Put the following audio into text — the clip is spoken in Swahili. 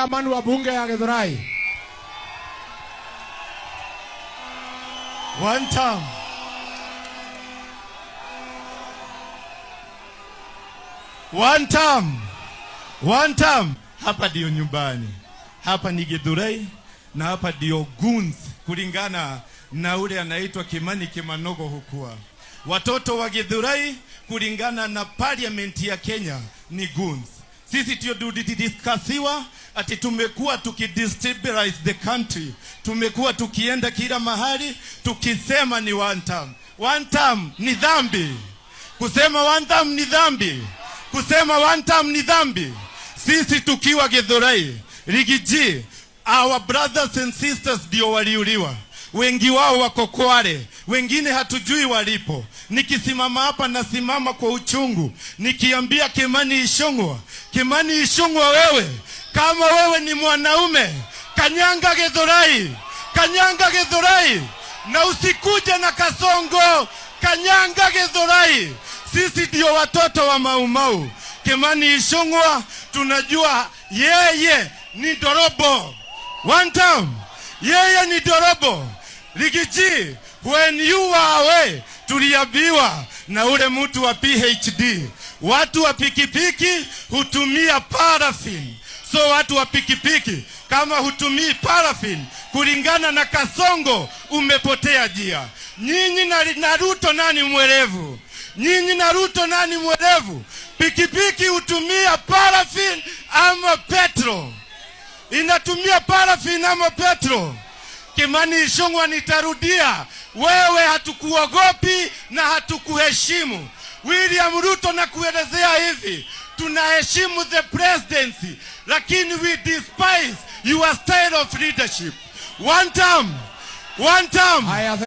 chairman wa bunge ya Githurai. One term. One term. One term. Hapa ndio nyumbani. Hapa ni Githurai na hapa ndio goons kulingana na ule anaitwa Kimani Kimanogo hukua. Watoto wa Githurai kulingana na parliament ya Kenya ni goons. Sisi ndio tudidiskasiwa ati tumekuwa tukidestabilize the country. Tumekuwa tukienda kila mahali tukisema ni one term. One term ni dhambi. Kusema one term ni dhambi. Kusema one term ni dhambi. Sisi tukiwa Githurai, Rigiji, our brothers and sisters ndio waliuliwa. Wengi wao wako Kwale, wengine hatujui walipo. Nikisimama hapa nasimama kwa uchungu, nikiambia Kimani Ichung'wah, Kimani Ichung'wah, wewe kama wewe ni mwanaume, kanyanga Githurai, kanyanga Githurai, na usikuje na kasongo, kanyanga Githurai. Sisi ndio watoto wa Mau Mau. Kimani Ichung'wah tunajua yeye ni dorobo. One time, yeye ni dorobo. Rigiji, when you were away, tuliambiwa na ule mtu wa PhD, watu wa pikipiki hutumia paraffin. So watu wa pikipiki kama hutumii paraffin, kulingana na kasongo umepotea njia. Nyinyi na Ruto nani mwerevu? Nyinyi na Ruto nani mwerevu? Pikipiki hutumia paraffin ama petrol? Inatumia paraffin ama petrol? Kimani Ichung'wah, nitarudia, wewe hatukuogopi na hatukuheshimu. William Ruto na kuelezea hivi, tunaheshimu the presidency, lakini we despise your style of leadership. One term. One term.